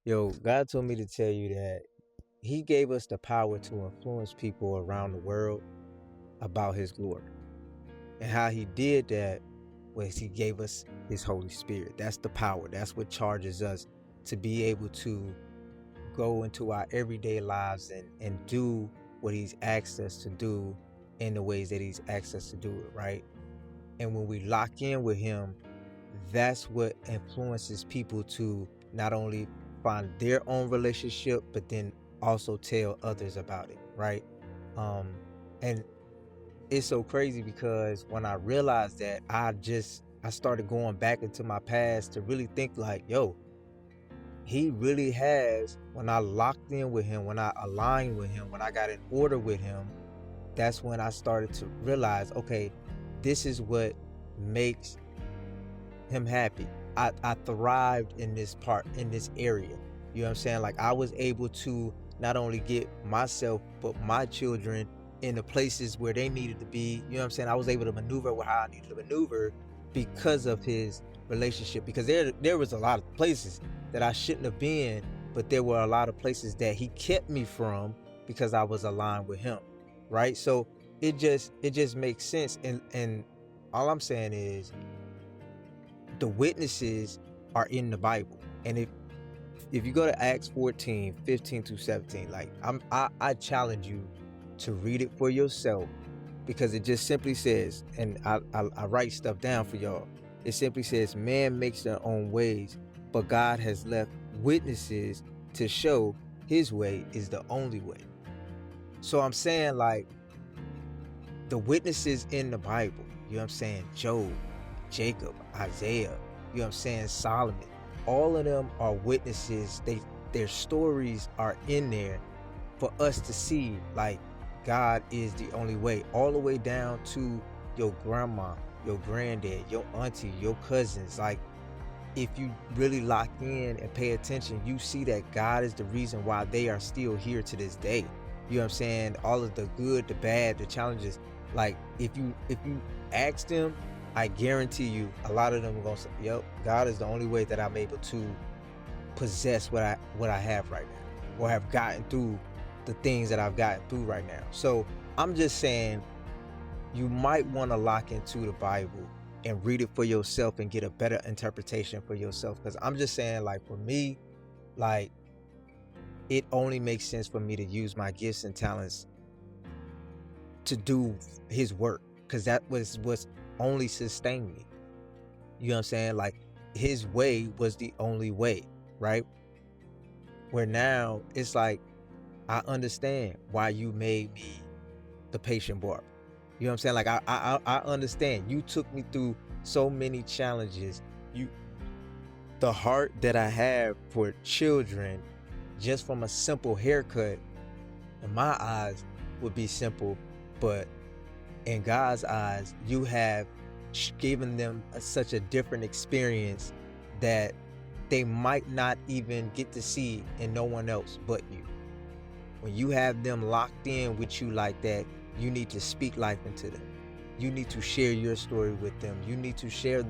Yo, God told me to tell you that He gave us the power to influence people around the world about His glory. And how He did that was He gave us His Holy Spirit. That's the power. That's what charges us to be able to go into our everyday lives and do what He's asked us to do in the ways that He's asked us to do it, right? And when we lock in with Him, that's what influences people to not only find their own relationship, but then also tell others about it, right? And it's so crazy because when I realized that, I started going back into my past to really think like, yo, He really has, when I locked in with Him, when I aligned with Him, when I got in order with Him, that's when I started to realize, okay, this is what makes Him happy. I thrived in this area. You know what I'm saying? Like I was able to not only get myself, but my children in the places where they needed to be. You know what I'm saying? I was able to maneuver how I needed to maneuver because of His relationship. Because there was a lot of places that I shouldn't have been, but there were a lot of places that He kept me from because I was aligned with Him. Right? So it just makes sense. And all I'm saying is the witnesses are in the Bible. And if you go to Acts 14, 15 to 17, like I challenge you to read it for yourself, because it just simply says, and I write stuff down for y'all. It simply says, man makes their own ways, but God has left witnesses to show His way is the only way. So I'm saying, like, the witnesses in the Bible, you know what I'm saying? Job, Jacob, Isaiah, you know what I'm saying? Solomon, all of them are witnesses. Their stories are in there for us to see, like, God is the only way, all the way down to your grandma, your granddad, your auntie, your cousins. Like, if you really lock in and pay attention, you see that God is the reason why they are still here to this day. You know what I'm saying? All of the good, the bad, the challenges. Like, if you ask them, I guarantee you a lot of them are gonna say, yep, God is the only way that I'm able to possess what I have right now, or have gotten through the things that I've gotten through right now. So I'm just saying, you might want to lock into the Bible and read it for yourself and get a better interpretation for yourself. Because I'm just saying, like, for me, like, it only makes sense for me to use my gifts and talents to do His work, because that was what's only sustained me. You know what I'm saying? Like, His way was the only way, right? Where now it's like, I understand why you made me the patient barber. You know what I'm saying? Like, I understand. You took me through so many challenges. The heart that I have for children, just from a simple haircut, in my eyes would be simple, but in God's eyes, you have given them such a different experience that they might not even get to see in no one else but you. When you have them locked in with you like that, you need to speak life into them. You need to share your story with them. You need to share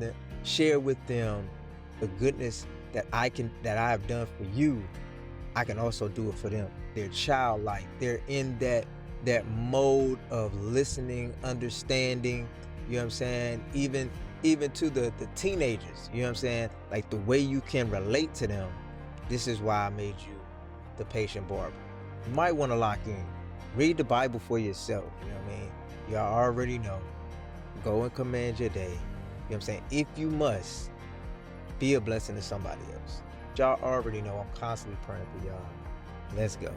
with them the goodness that I have done for you. I can also do it for them. They're childlike. They're in that mode of listening, understanding. You know what I'm saying? Even to the teenagers. You know what I'm saying? Like, the way you can relate to them. This is why I made you the patient barber. You might want to lock in. Read the Bible for yourself. You know what I mean? Y'all already know. Go and command your day. You know what I'm saying? If you must, be a blessing to somebody else. Y'all already know I'm constantly praying for y'all. Let's go.